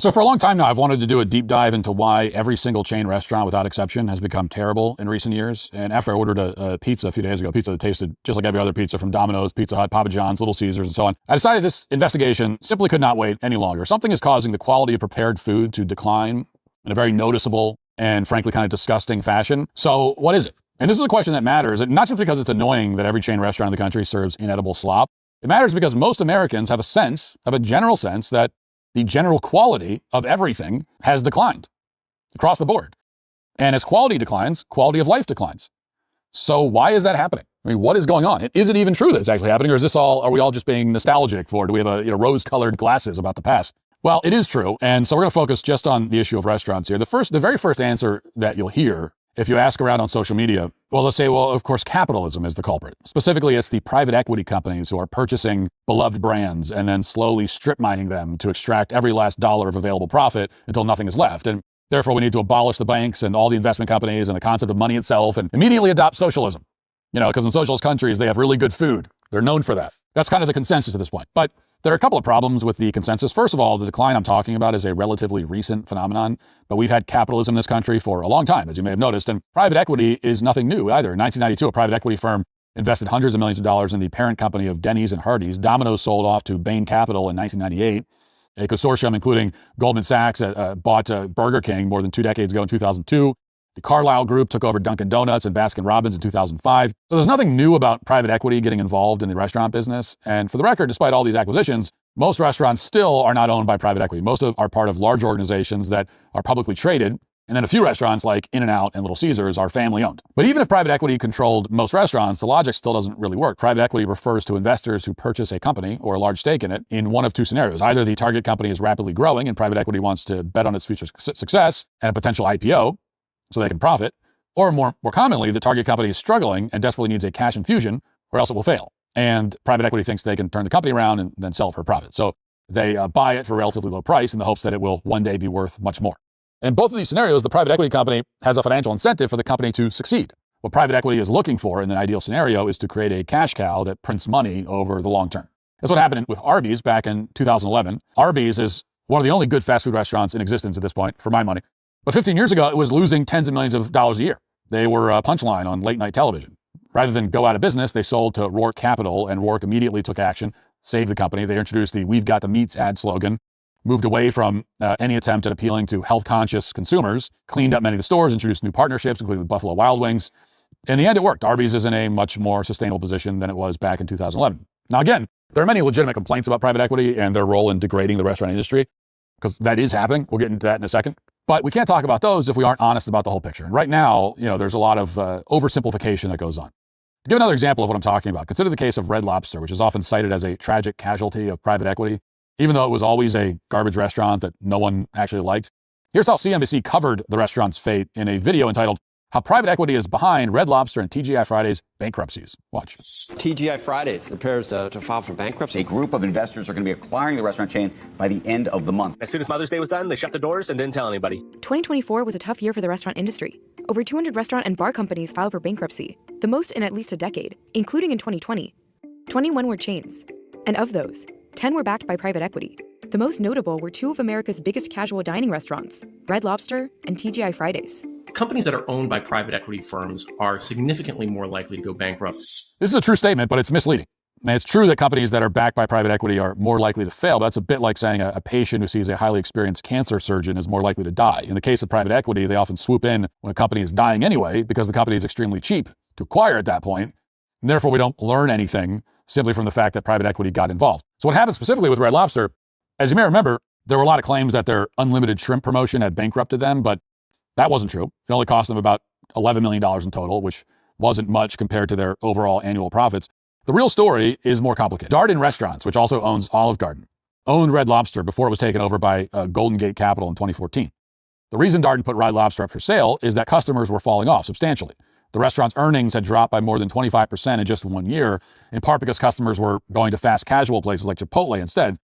So for a long time now, I've wanted to do a deep dive into why every single chain restaurant, without exception, has become terrible in recent years. And after I ordered a pizza a few days ago, pizza that tasted just like every other pizza from Domino's, Pizza Hut, Papa John's, Little Caesars, and so on, I decided this investigation simply could not wait any longer. Something is causing the quality of prepared food to decline in a very noticeable and frankly kind of disgusting fashion. So what is it? And this is a question that matters, and not just because it's annoying that every chain restaurant in the country serves inedible slop. It matters because most Americans have a general sense that the general quality of everything has declined across the board. And as quality declines, quality of life declines. So why is that happening? I mean, what is going on? Is it even true that it's actually happening, or are we all just being nostalgic for it? Do we have rose-colored glasses about the past? Well, it is true. And so we're going to focus just on the issue of restaurants here. The very first answer that you'll hear if you ask around on social media, well, they'll say, well, of course, capitalism is the culprit. Specifically, it's the private equity companies who are purchasing beloved brands and then slowly strip mining them to extract every last dollar of available profit until nothing is left. And therefore, we need to abolish the banks and all the investment companies and the concept of money itself and immediately adopt socialism. Because in socialist countries, they have really good food. They're known for that. That's kind of the consensus at this point. But there are a couple of problems with the consensus. First of all, the decline I'm talking about is a relatively recent phenomenon, but we've had capitalism in this country for a long time, as you may have noticed, and private equity is nothing new either. In 1992, a private equity firm invested hundreds of millions of dollars in the parent company of Denny's and Hardee's. Domino's sold off to Bain Capital in 1998. A consortium, including Goldman Sachs, bought Burger King more than 2 decades ago in 2002. The Carlyle Group took over Dunkin' Donuts and Baskin-Robbins in 2005. So there's nothing new about private equity getting involved in the restaurant business. And for the record, despite all these acquisitions, most restaurants still are not owned by private equity. Most are part of large organizations that are publicly traded. And then a few restaurants like In-N-Out and Little Caesars are family owned. But even if private equity controlled most restaurants, the logic still doesn't really work. Private equity refers to investors who purchase a company or a large stake in it in one of two scenarios. Either the target company is rapidly growing and private equity wants to bet on its future success and a potential IPO so they can profit, or more commonly, the target company is struggling and desperately needs a cash infusion or else it will fail. And private equity thinks they can turn the company around and then sell it for a profit. So they buy it for a relatively low price in the hopes that it will one day be worth much more. In both of these scenarios, the private equity company has a financial incentive for the company to succeed. What private equity is looking for in the ideal scenario is to create a cash cow that prints money over the long term. That's what happened with Arby's back in 2011. Arby's is one of the only good fast food restaurants in existence at this point, for my money. But 15 years ago, it was losing tens of millions of dollars a year. They were a punchline on late night television. Rather than go out of business, they sold to Rourke Capital, and Rourke immediately took action, saved the company. They introduced the "We've Got the Meats" ad slogan, moved away from any attempt at appealing to health-conscious consumers, cleaned up many of the stores, introduced new partnerships, including with Buffalo Wild Wings. In the end, it worked. Arby's is in a much more sustainable position than it was back in 2011. Now, again, there are many legitimate complaints about private equity and their role in degrading the restaurant industry, because that is happening. We'll get into that in a second. But we can't talk about those if we aren't honest about the whole picture. And right now, there's a lot of oversimplification that goes on. To give another example of what I'm talking about, consider the case of Red Lobster, which is often cited as a tragic casualty of private equity, even though it was always a garbage restaurant that no one actually liked. Here's how CNBC covered the restaurant's fate in a video entitled "How Private Equity is Behind Red Lobster and TGI Fridays Bankruptcies." Watch. TGI Fridays prepares to file for bankruptcy. A group of investors are going to be acquiring the restaurant chain by the end of the month. As soon as Mother's Day was done, they shut the doors and didn't tell anybody. 2024 was a tough year for the restaurant industry. Over 200 restaurant and bar companies filed for bankruptcy, the most in at least a decade, including in 2020. 21 were chains, and of those, 10 were backed by private equity. The most notable were two of America's biggest casual dining restaurants, Red Lobster and TGI Fridays. Companies that are owned by private equity firms are significantly more likely to go bankrupt. This is a true statement, but it's misleading. And it's true that companies that are backed by private equity are more likely to fail. But that's a bit like saying a patient who sees a highly experienced cancer surgeon is more likely to die. In the case of private equity, they often swoop in when a company is dying anyway, because the company is extremely cheap to acquire at that point. And therefore, we don't learn anything simply from the fact that private equity got involved. So what happened specifically with Red Lobster, as you may remember, there were a lot of claims that their unlimited shrimp promotion had bankrupted them, but that wasn't true. It only cost them about $11 million in total, which wasn't much compared to their overall annual profits. The real story is more complicated. Darden Restaurants, which also owns Olive Garden, owned Red Lobster before it was taken over by Golden Gate Capital in 2014. The reason Darden put Red Lobster up for sale is that customers were falling off substantially. The restaurant's earnings had dropped by more than 25% in just 1 year, in part because customers were going to fast casual places like Chipotle instead.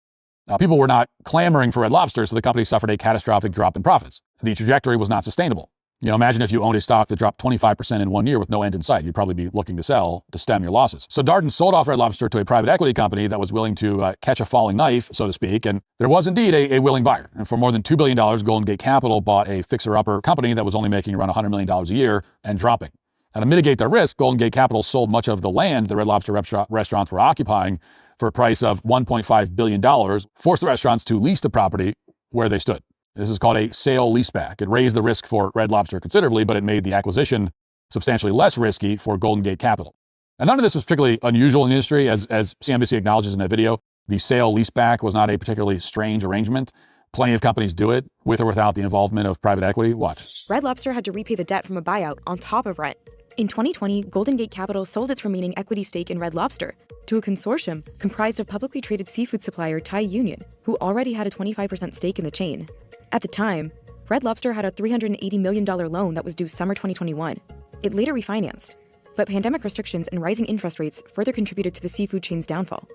People were not clamoring for Red Lobster, so the company suffered a catastrophic drop in profits. The trajectory was not sustainable. Imagine if you owned a stock that dropped 25% in 1 year with no end in sight. You'd probably be looking to sell to stem your losses. So Darden sold off Red Lobster to a private equity company that was willing to catch a falling knife, so to speak, and there was indeed a willing buyer. And for more than $2 billion, Golden Gate Capital bought a fixer-upper company that was only making around $100 million a year and dropping. Now, to mitigate their risk, Golden Gate Capital sold much of the land the Red Lobster restaurants were occupying for a price of $1.5 billion, forced the restaurants to lease the property where they stood. This is called a sale leaseback. It raised the risk for Red Lobster considerably, but it made the acquisition substantially less risky for Golden Gate Capital. And none of this was particularly unusual in the industry, as CNBC acknowledges in that video. The sale leaseback was not a particularly strange arrangement. Plenty of companies do it, with or without the involvement of private equity. Watch. Red Lobster had to repay the debt from a buyout on top of rent. In 2020, Golden Gate Capital sold its remaining equity stake in Red Lobster to a consortium comprised of publicly traded seafood supplier Thai Union, who already had a 25% stake in the chain. At the time, Red Lobster had a $380 million loan that was due summer 2021. It later refinanced, but pandemic restrictions and rising interest rates further contributed to the seafood chain's downfall.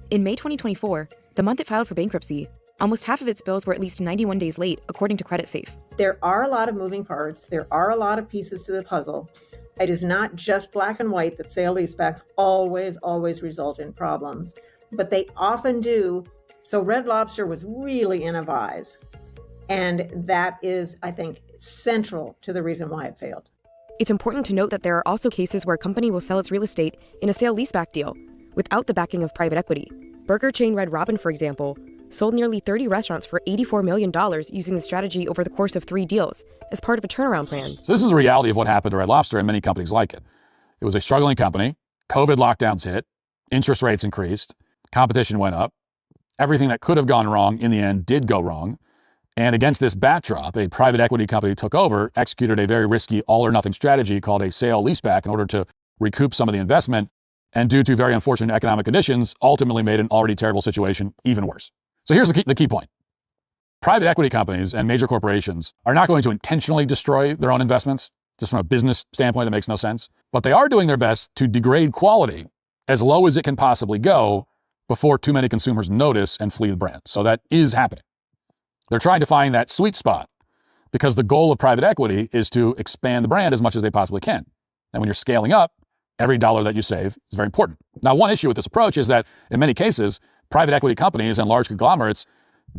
In May 2024, the month it filed for bankruptcy, almost half of its bills were at least 91 days late, according to CreditSafe. There are a lot of moving parts. There are a lot of pieces to the puzzle. It is not just black and white that sale leasebacks always result in problems, but they often do. So Red Lobster was really in a vise. And that is, I think, central to the reason why it failed. It's important to note that there are also cases where a company will sell its real estate in a sale leaseback deal without the backing of private equity. Burger chain Red Robin, for example, sold nearly 30 restaurants for $84 million using the strategy over the course of 3 deals as part of a turnaround plan. So this is the reality of what happened to Red Lobster and many companies like it. It was a struggling company. COVID lockdowns hit. Interest rates increased. Competition went up. Everything that could have gone wrong in the end did go wrong. And against this backdrop, a private equity company took over, executed a very risky all-or-nothing strategy called a sale leaseback in order to recoup some of the investment, and due to very unfortunate economic conditions, ultimately made an already terrible situation even worse. So here's the key point. Private equity companies and major corporations are not going to intentionally destroy their own investments, just from a business standpoint that makes no sense, but they are doing their best to degrade quality as low as it can possibly go before too many consumers notice and flee the brand. So that is happening. They're trying to find that sweet spot because the goal of private equity is to expand the brand as much as they possibly can. And when you're scaling up, every dollar that you save is very important. Now, one issue with this approach is that in many cases, private equity companies and large conglomerates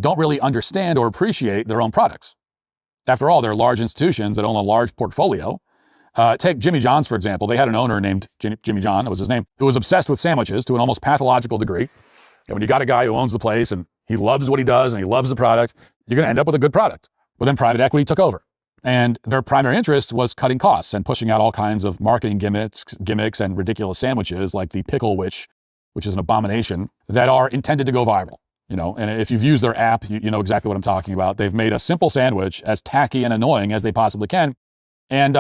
don't really understand or appreciate their own products. After all, they're large institutions that own a large portfolio. Take Jimmy John's, for example. They had an owner named Jimmy John, that was his name, who was obsessed with sandwiches to an almost pathological degree. And when you got a guy who owns the place and he loves what he does and he loves the product, you're going to end up with a good product. Well, then private equity took over. And their primary interest was cutting costs and pushing out all kinds of marketing gimmicks and ridiculous sandwiches like the Pickle Witch, which is an abomination, that are intended to go viral. And if you've used their app, you know exactly what I'm talking about. They've made a simple sandwich as tacky and annoying as they possibly can. And,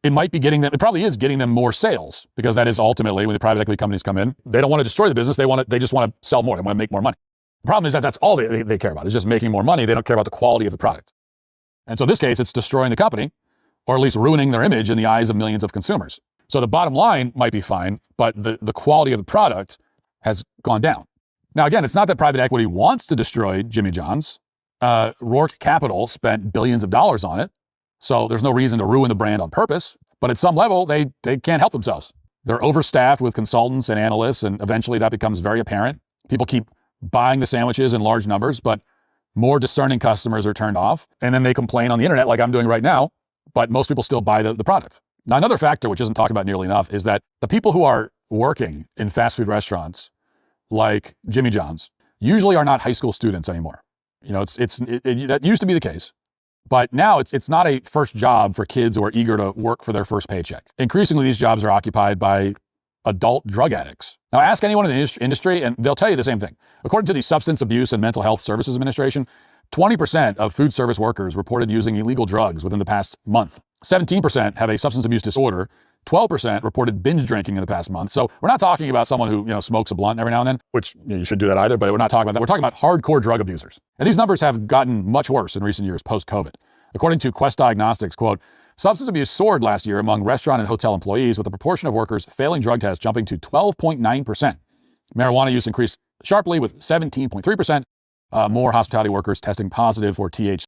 it might be it probably is getting them more sales, because that is ultimately when the private equity companies come in, they don't want to destroy the business. They just want to sell more. They want to make more money. The problem is that that's all they care about, is just making more money. They don't care about the quality of the product. And so in this case, it's destroying the company, or at least ruining their image in the eyes of millions of consumers. So the bottom line might be fine, but the quality of the product has gone down. Now, again, it's not that private equity wants to destroy Jimmy John's. Rourke Capital spent billions of dollars on it. So there's no reason to ruin the brand on purpose, but at some level, they can't help themselves. They're overstaffed with consultants and analysts, and eventually that becomes very apparent. People keep buying the sandwiches in large numbers, but more discerning customers are turned off, and then they complain on the internet like I'm doing right now, but most people still buy the product. Now, another factor which isn't talked about nearly enough is that the people who are working in fast food restaurants like Jimmy John's usually are not high school students anymore. That used to be the case. But now it's not a first job for kids who are eager to work for their first paycheck. Increasingly, these jobs are occupied by adult drug addicts. Now, ask anyone in the industry, and they'll tell you the same thing. According to the Substance Abuse and Mental Health Services Administration, 20% of food service workers reported using illegal drugs within the past month. 17% have a substance abuse disorder. 12% reported binge drinking in the past month. So we're not talking about someone who smokes a blunt every now and then, which you shouldn't do that either, but we're not talking about that. We're talking about hardcore drug abusers. And these numbers have gotten much worse in recent years post-COVID. According to Quest Diagnostics, quote, substance abuse soared last year among restaurant and hotel employees, with the proportion of workers failing drug tests jumping to 12.9%. Marijuana use increased sharply with 17.3%. More hospitality workers testing positive for THC